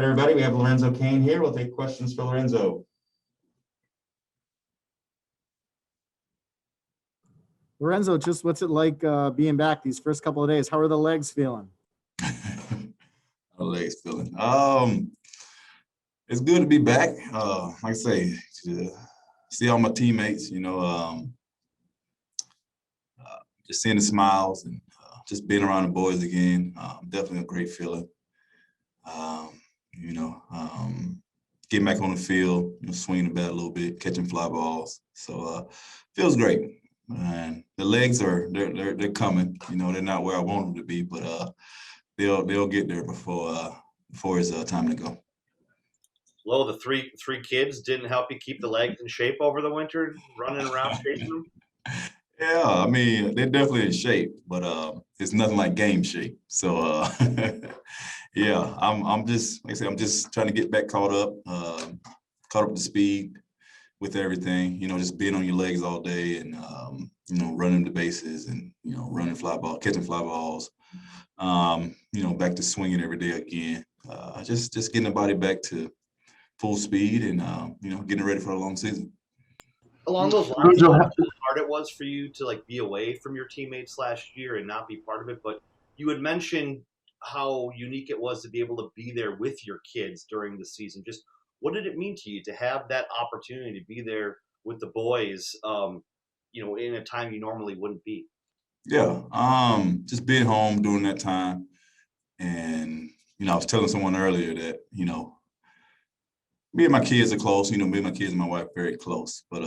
everybody. We have Lorenzo Cain here. We'll take questions for Lorenzo. Lorenzo, just what's it like being back these first couple of days? How are the legs feeling? The legs feeling. It's good to be back. Like I say, to see all my teammates, just seeing the smiles and just being around the boys again. Definitely a great feeling. Getting back on the field, swinging the bat a little bit, catching fly balls. So feels great. And the legs they're coming. They're not where I want them to be, but they'll get there before it's time to go. Lo, the three kids didn't help you keep the legs in shape over the winter, running around chasing them? Yeah, I mean, they're definitely in shape, but it's nothing like game shape. So yeah, I'm just, like I said, I'm just trying to get back caught up to speed with everything, just being on your legs all day and, running the bases and, running catching fly balls, back to swinging every day again. Just getting the body back to full speed and, getting ready for a long season. Along those lines, how hard it was for you to be away from your teammates last year and not be part of it, but you had mentioned how unique it was to be able to be there with your kids during the season. Just what did it mean to you to have that opportunity to be there with the boys, in a time you normally wouldn't be? Yeah, just being home during that time. And, I was telling someone earlier that, me and my kids are close, me and my kids and my wife very close. But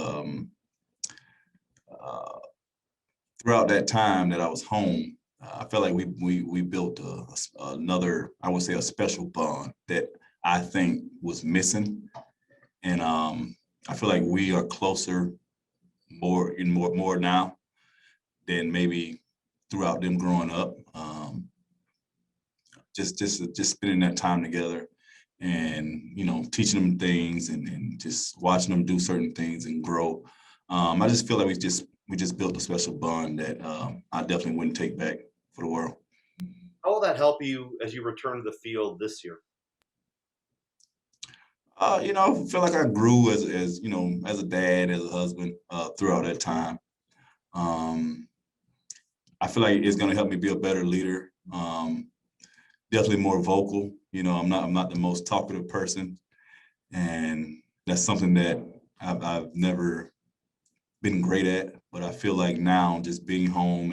throughout that time that I was home, I felt like we built another, I would say, a special bond that I think was missing. And I feel like we are closer more now than maybe throughout them growing up. Just spending that time together and, teaching them things and just watching them do certain things and grow. I just feel like we just built a special bond that I definitely wouldn't take back for the world. How will that help you as you return to the field this year? I feel like I grew as a dad, as a husband throughout that time. I feel like it's going to help me be a better leader. Definitely more vocal. I'm not the most talkative person, and that's something that I've never been great at. But I feel like now, just being home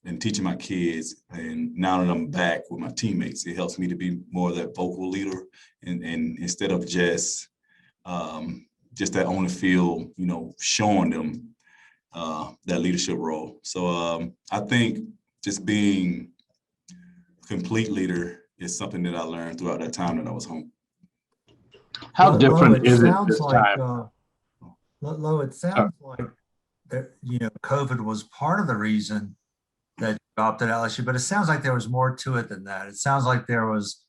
and teaching my kids, and now that I'm back with my teammates, it helps me to be more of that vocal leader, and instead of just that on the field, showing them that leadership role. So I think just being a complete leader is something that I learned throughout that time that I was home. How different is it this time? Lo, it sounds like that, COVID was part of the reason that you opted out last year, but it sounds like there was more to it than that. It sounds like there was,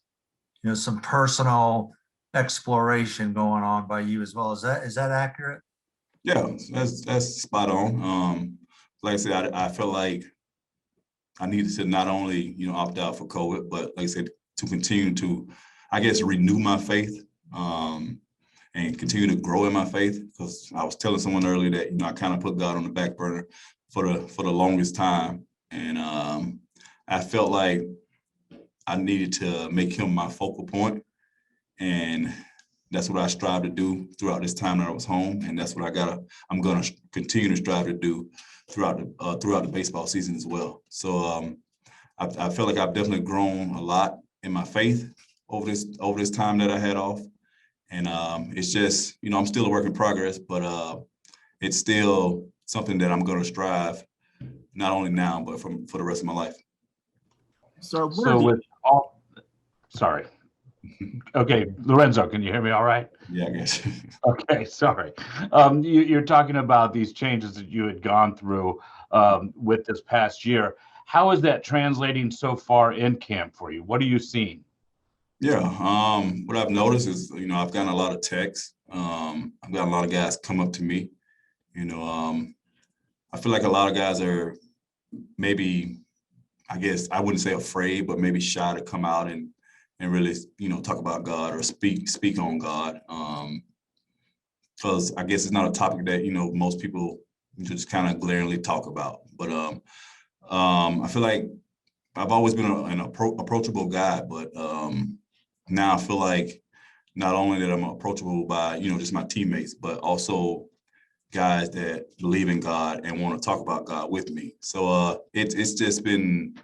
some personal exploration going on by you as well. Is that accurate? Yeah, that's spot on. Like I said, I feel like I needed to not only, opt out for COVID, but like I said, to continue to, I guess, renew my faith and continue to grow in my faith. Because I was telling someone earlier that, I kind of put God on the back burner for the longest time. And I felt like I needed to make him my focal point. And that's what I strive to do throughout this time that I was home. And that's what I'm going to continue to strive to do throughout the baseball season as well. So I feel like I've definitely grown a lot in my faith over this time that I had off. And it's just, I'm still a work in progress, but it's still something that I'm going to strive, not only now, but for the rest of my life. So with all, sorry. Okay, Lorenzo, can you hear me all right? Yeah, I guess. Okay, sorry. You're talking about these changes that you had gone through with this past year. How is that translating so far in camp for you? What are you seeing? Yeah, what I've noticed is, I've gotten a lot of texts. I've got a lot of guys come up to me. I feel like a lot of guys are maybe, I guess I wouldn't say afraid, but maybe shy to come out and and really, talk about God or speak on God. Because I guess it's not a topic that, most people just kind of glaringly talk about. But I feel like I've always been an approachable guy, but now I feel like not only that I'm approachable by, just my teammates, but also guys that believe in God and want to talk about God with me. So it's been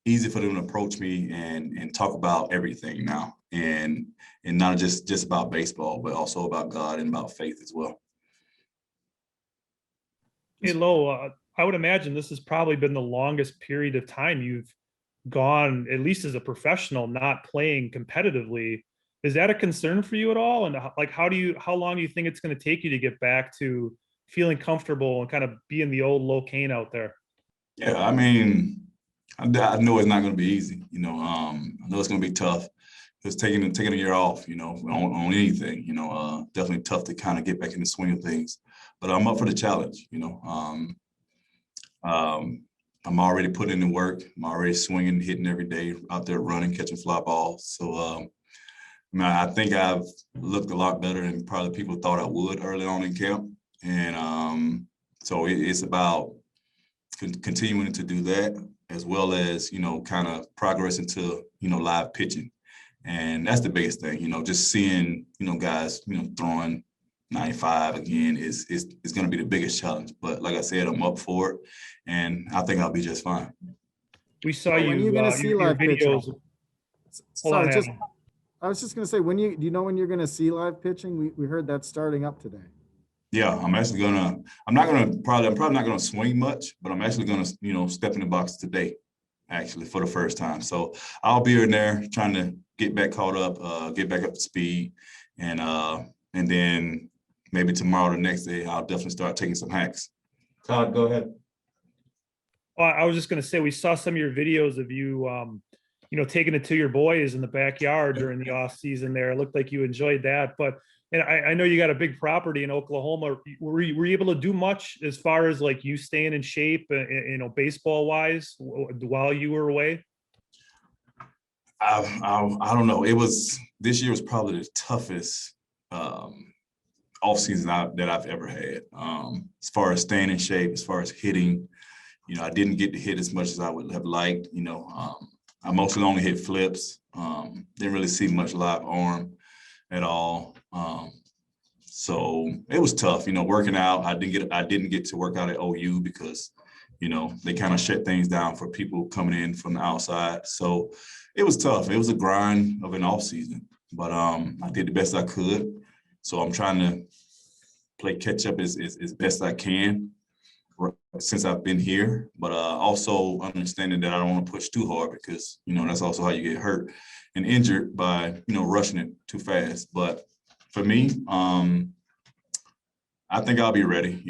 easy for them to approach me and talk about everything now, and not just about baseball, but also about God and about faith as well. Hey, Lo, I would imagine this has probably been the longest period of time you've gone, at least as a professional, not playing competitively. Is that a concern for you at all? And like, how long do you think it's going to take you to get back to feeling comfortable and kind of being the old Lo Cain out there? Yeah, I mean, I know it's not going to be easy. I know it's going to be tough. Just taking a year off, on anything, definitely tough to kind of get back in the swing of things. But I'm up for the challenge. I'm already putting in the work. I'm already swinging, hitting every day, out there running, catching fly balls. So, I think I've looked a lot better than probably people thought I would early on in camp. And so it's about continuing to do that, as well as, kind of progressing to, live pitching. And that's the biggest thing, just seeing, guys, throwing 95 again is going to be the biggest challenge. But like I said, I'm up for it, and I think I'll be just fine. We saw When you. are you going to see your live pitching? videos. Hold on, Adam. I was just going to say, do you know when you're going to see live pitching? We heard that starting up today. Yeah, I'm probably not gonna swing much, but I'm actually gonna, step in the box today, actually, for the first time. So I'll be in there trying to get back caught up, get back up to speed, and then maybe tomorrow, the next day, I'll definitely start taking some hacks. Todd, go ahead. I was just going to say, we saw some of your videos of you, taking it to your boys in the backyard during the off season there. It looked like you enjoyed that, and I know you got a big property in Oklahoma. Were you able to do much as far as like you staying in shape, baseball wise, while you were away? I don't know. This year was probably the toughest off season that I've ever had. As far as staying in shape, as far as hitting, I didn't get to hit as much as I would have liked. I mostly only hit flips. Didn't really see much live arm at all. So it was tough, working out. I didn't get to work out at OU because, they kind of shut things down for people coming in from the outside. So it was tough. It was a grind of an off season, but I did the best I could. So I'm trying to play catch up as best I can since I've been here, but also understanding that I don't want to push too hard because, that's also how you get hurt and injured by, rushing it too fast. But for me, I think I'll be ready.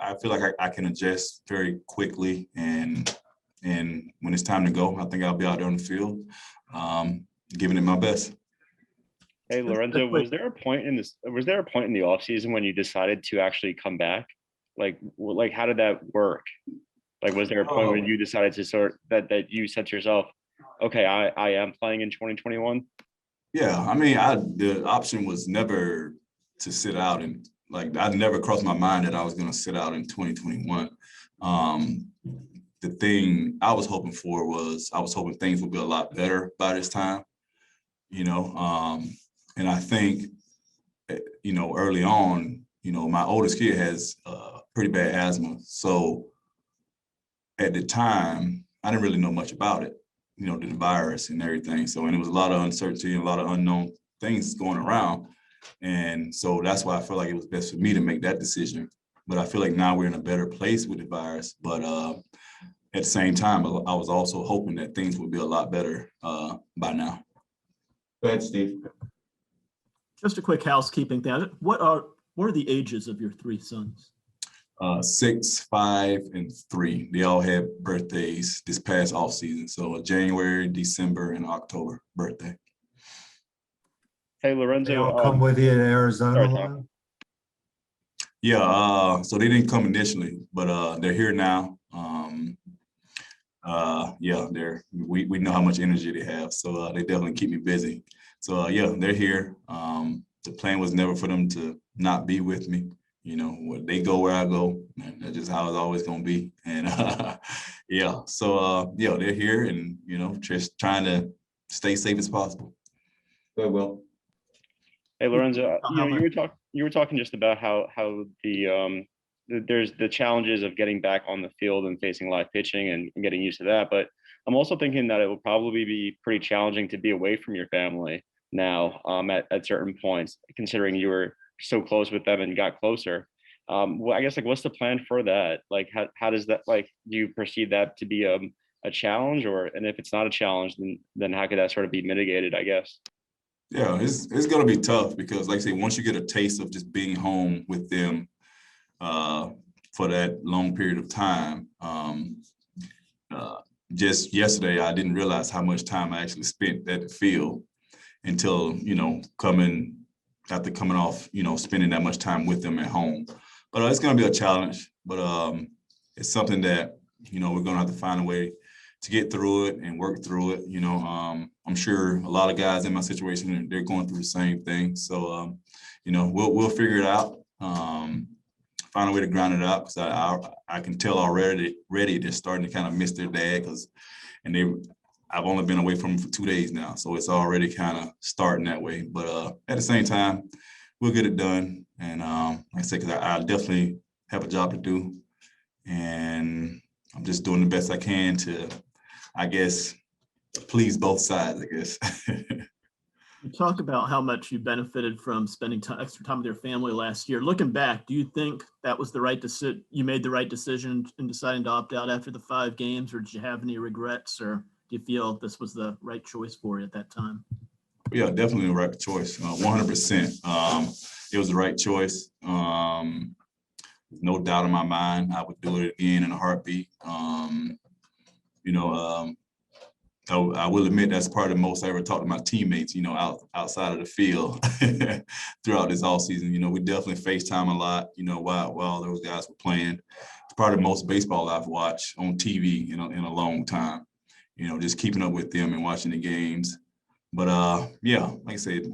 I feel like I can adjust very quickly, and when it's time to go, I think I'll be out there on the field, giving it my best. Hey, Lorenzo, was there a point in the off season when you decided to actually come back? Like how did that work? Like, was there a point when you decided to that you said to yourself, okay, I am playing in 2021? Yeah, the option was never to sit out, and I never crossed my mind that I was going to sit out in 2021. The thing I was hoping for was things would be a lot better by this time, and I think, early on, my oldest kid has pretty bad asthma. So at the time, I didn't really know much about it, the virus and everything. So, and it was a lot of uncertainty and a lot of unknown things going around. And so that's why I felt like it was best for me to make that decision. But I feel like now we're in a better place with the virus. But at the same time, I was also hoping that things would be a lot better by now. Go ahead, Steve. Just a quick housekeeping thing. What are the ages of your three sons? 6, 5, and 3. They all had birthdays this past off season. So January, December, and October birthday. Hey, Lorenzo, They all come with you to Arizona. sorry, Yeah, so they didn't come initially, but they're here now. yeah, we know how much energy they have, so they definitely keep me busy. So yeah, they're here. The plan was never for them to not be with me. You know, they go where I go, and that's just how it's always gonna be. And yeah, so yeah, they're here, and you know, just trying to stay safe as possible. Very well. Hey Lorenzo, How much- you were talking just about how there's the challenges of getting back on the field and facing live pitching and getting used to that. But I'm also thinking that it will probably be pretty challenging to be away from your family now at certain points, considering you were so close with them and got closer. Well, I guess like what's the plan for that? Like how does that, like, do you perceive that to be a challenge, or and if it's not a challenge, then how could that sort of be mitigated, I guess? Yeah, it's gonna be tough because, like I say, once you get a taste of just being home with them for that long period of time, just yesterday I didn't realize how much time I actually spent at the field until, you know, after coming off, you know, spending that much time with them at home. But it's gonna be a challenge, but it's something that, you know, we're gonna have to find a way to get through it and work through it. You know, I'm sure a lot of guys in my situation, they're going through the same thing. So, you know, we'll figure it out. Find a way to grind it out, because I can tell already they're starting to kind of miss their dad, I've only been away from them for 2 days now, so it's already kind of starting that way. But at the same time, we'll get it done. And like I said, because I definitely have a job to do, and I'm just doing the best I can to, I guess, please both sides, I guess. You talk about how much you benefited from spending extra time with your family last year. Looking back, do you think that was the right decision? You made the right decision in deciding to opt out after the 5 games, or did you have any regrets, or do you feel this was the right choice for you at that time? Yeah, definitely the right choice. 100%. It was the right choice. No doubt in my mind, I would do it again in a heartbeat. You know, I will admit that's part of the most I ever talked to my teammates, you know, outside of the field throughout this all season. You know, we definitely FaceTime a lot, you know, while those guys were playing. It's probably the most baseball I've watched on TV, you know, in a long time. You know, just keeping up with them and watching the games. But yeah, like I said,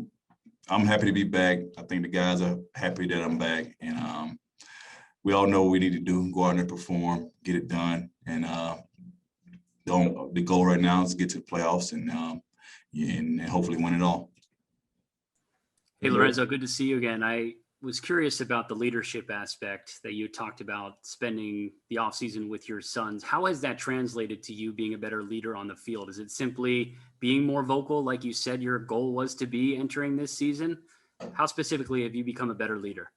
I'm happy to be back. I think the guys are happy that I'm back, and we all know what we need to do: go out there and perform, get it done, and the goal right now is to get to the playoffs and hopefully win it all. Hey, Lorenzo, good to see you again. I was curious about the leadership aspect that you talked about, spending the offseason with your sons. How has that translated to you being a better leader on the field? Is it simply being more vocal, like you said your goal was to be entering this season? How specifically have you become a better leader?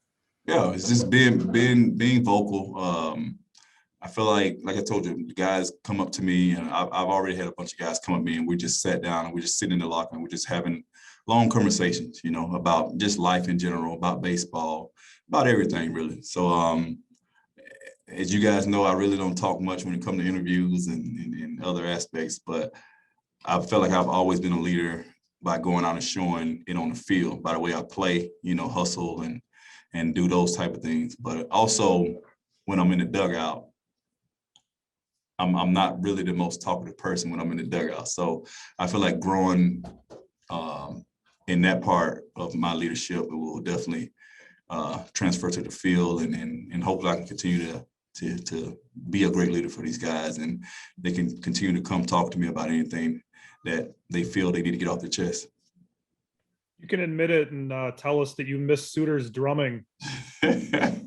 Yeah, it's just being vocal. I feel like I told you, the guys come up to me, and I've already had a bunch of guys come up to me, and we just sat down and we just sitting in the locker room. We're just having long conversations, you know, about just life in general, about baseball, about everything really. So as you guys know, I really don't talk much when it comes to interviews and other aspects, but I felt like I've always been a leader by going out and showing it on the field, by the way I play, you know, hustle and do those type of things. But also when I'm in the dugout, I'm not really the most talkative person when I'm in the dugout. So I feel like growing in that part of my leadership, it will definitely transfer to the field, and hopefully I can continue to be a great leader for these guys, and they can continue to come talk to me about anything that they feel they need to get off their chest. You can admit it and tell us that you miss Suter's drumming. I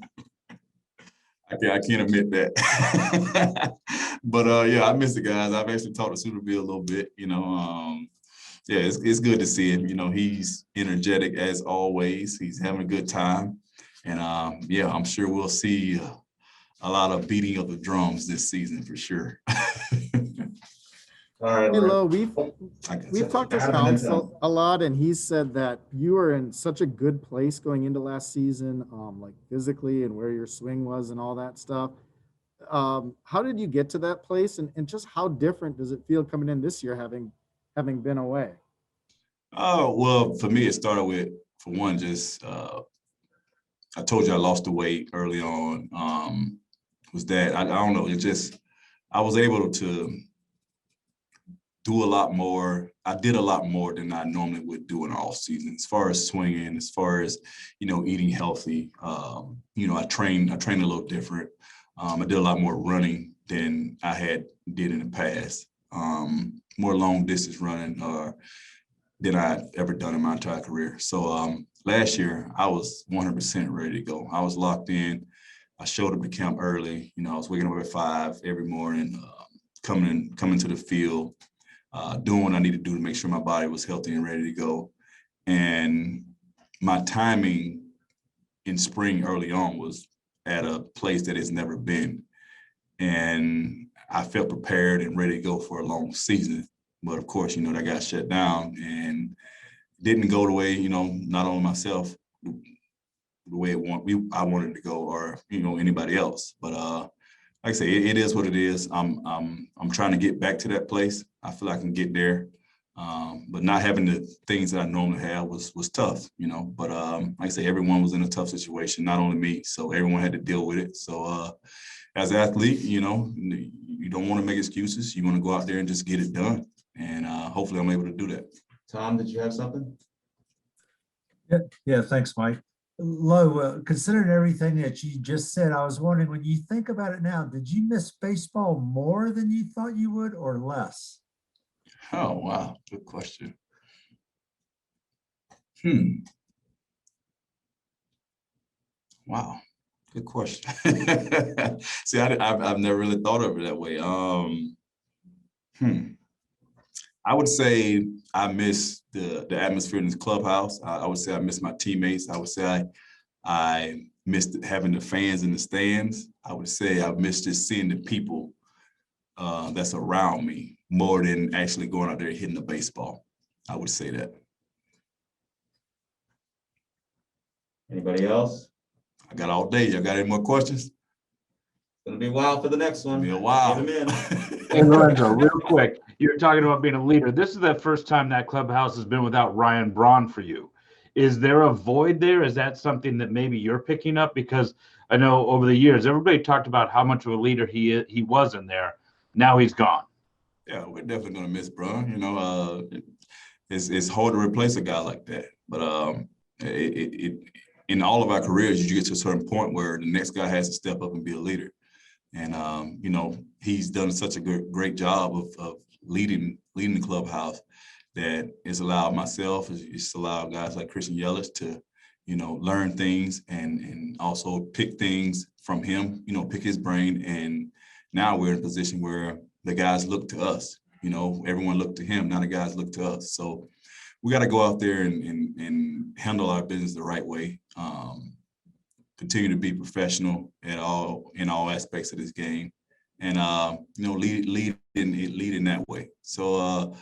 can't admit that. But yeah, I miss the guys. I've actually talked to Suter a little bit, you know. Yeah, it's good to see him. You know, he's energetic as always. He's having a good time. And yeah, I'm sure we'll see a lot of beating of the drums this season for sure. All right. Hey, Lo, Lorenzo. we've talked to Council a lot, and he said that you were in such a good place going into last season, like physically and where your swing was and all that stuff. How did you get to that place, and just how different does it feel coming in this year, having been away? Oh, well, for me, it started with, for one, just I told you I lost the weight early on. Was that I don't know, it just, I was able to do a lot more. I did a lot more than I normally would do in the off season, as far as swinging, as far as, eating healthy. I trained a little different. I did a lot more running than I did in the past. More long distance running than I'd ever done in my entire career. So last year I was 100% ready to go. I was locked in. I showed up to camp early. I was waking up at 5 every morning, coming to the field, doing what I needed to do to make sure my body was healthy and ready to go. And my timing in spring early on was at a place that it's never been. And I felt prepared and ready to go for a long season. But of course, that got shut down and didn't go the way, not only myself, the way I wanted to go, or, anybody else. But like I say, it is what it is. I'm trying to get back to that place. I feel I can get there. But not having the things that I normally have was tough, But like I say, everyone was in a tough situation, not only me. So everyone had to deal with it. So as an athlete, you don't want to make excuses. You want to go out there and just get it done. And hopefully I'm able to do that. Tom, did you have something? Yeah, thanks, Mike. Lo, considering everything that you just said, I was wondering, when you think about it now, did you miss baseball more than you thought you would, or less? Oh, wow. Good question. Wow. Good question. See, I've never really thought of it that way. I would say I miss the atmosphere in this clubhouse. I would say I miss my teammates. I would say I missed having the fans in the stands. I would say I missed just seeing the people that's around me more than actually going out there and hitting the baseball. I would say that. Anybody else? I got all day. Y'all got any more questions? It's gonna be wild for the next one. Be a while. Get 'em in. Hey, Lorenzo, real quick, you're talking about being a leader. This is the first time that clubhouse has been without Ryan Braun for you. Is there a void there? Is that something that maybe you're picking up? Because I know over the years, everybody talked about how much of a leader he was in there. Now he's gone. Yeah, we're definitely gonna miss Braun. It's hard to replace a guy like that. But in all of our careers, you get to a certain point where the next guy has to step up and be a leader. And he's done such a great job of leading the clubhouse that it's allowed myself, it's allowed guys like Christian Yelich to, learn things and also pick things from him, pick his brain. And now we're in a position where the guys look to us, everyone looked to him. Now the guys look to us. So we got to go out there and handle our business the right way. Continue to be professional in all aspects of this game, and lead in that way. So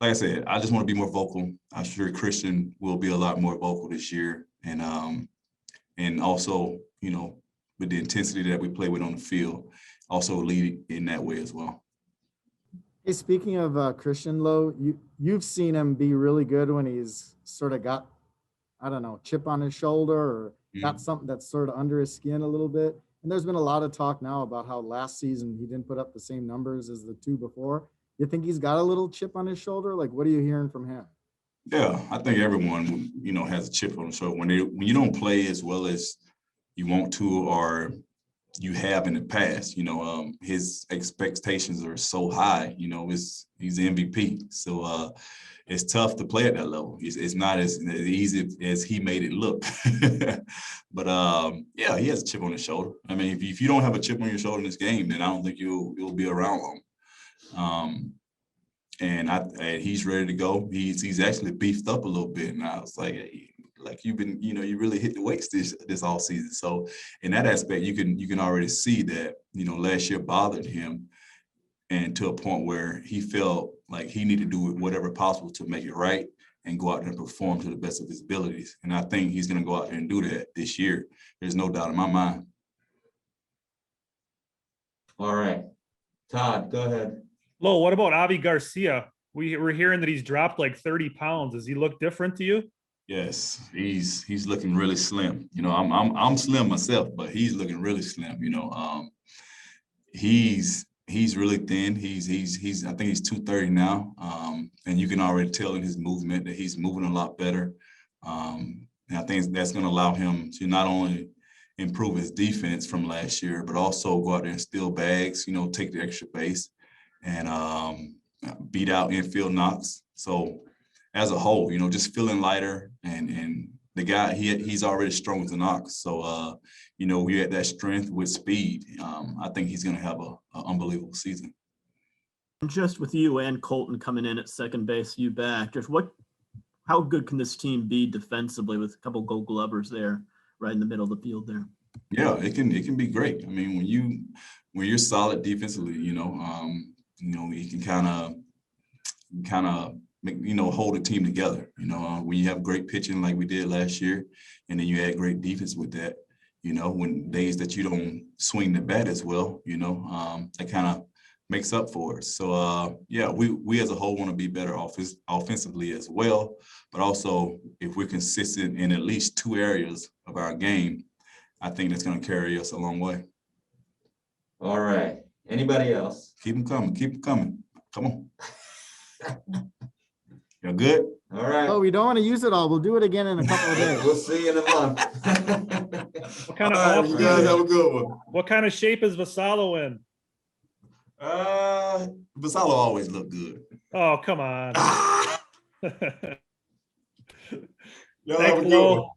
like I said, I just want to be more vocal. I'm sure Christian will be a lot more vocal this year, and also with the intensity that we play with on the field, also lead in that way as well. Hey, speaking of Christian, Lo, you've seen him be really good when he's sort of got, I don't know, chip on his shoulder or got something that's sort of under his skin a little bit. And there's been a lot of talk now about how last season he didn't put up the same numbers as the two before. You think he's got a little chip on his shoulder? Like, what are you hearing from him? Yeah, I think everyone, has a chip on the shoulder. When you don't play as well as you want to or you have in the past, his expectations are so high, he's the MVP. So it's tough to play at that level. It's not as easy as he made it look. But yeah, he has a chip on his shoulder. I mean, if you don't have a chip on your shoulder in this game, then I don't think you'll be around long. And he's ready to go. He's actually beefed up a little bit. And I was like, hey, like you've been, you really hit the weights this all season. So in that aspect, you can already see that, last year bothered him, and to a point where he felt like he needed to do whatever possible to make it right and go out there and perform to the best of his abilities. And I think he's going to go out there and do that this year. There's no doubt in my mind. All right. Todd, go ahead. Lo, what about Avi Garcia? We're hearing that he's dropped like 30 pounds. Does he look different to you? Yes, he's looking really slim. I'm slim myself, but he's looking really slim. He's he's really thin. He's I think he's 230 now. And you can already tell in his movement that he's moving a lot better. And I think that's going to allow him to not only improve his defense from last year, but also go out there and steal bags, take the extra base and beat out infield knocks. So as a whole, just feeling lighter and the guy, he's already strong with the knocks. So, we had that strength with speed. I think he's going to have an unbelievable season. And just with you and Colton coming in at second base, you back, just how good can this team be defensively with a couple Gold Glovers there right in the middle of the field there? Yeah, it can be great. I mean, when you're solid defensively, you can kind of make, hold the team together. When you have great pitching like we did last year, and then you add great defense with that, when days that you don't swing the bat as well, that kind of makes up for it. So we as a whole want to be better offensively as well, but also if we're consistent in at least two areas of our game, I think that's going to carry us a long way. All right. Anybody else? Keep them coming. Keep them coming. Come on. You're good? All right. Oh, we don't want to use it all. We'll do it again in a couple of days. We'll see you in a month. What kind of All right, you guys have a good one. What kind of shape is Vassallo in? Vassallo always look good. Oh, come on. Y'all Thanks, have a good Flo. one.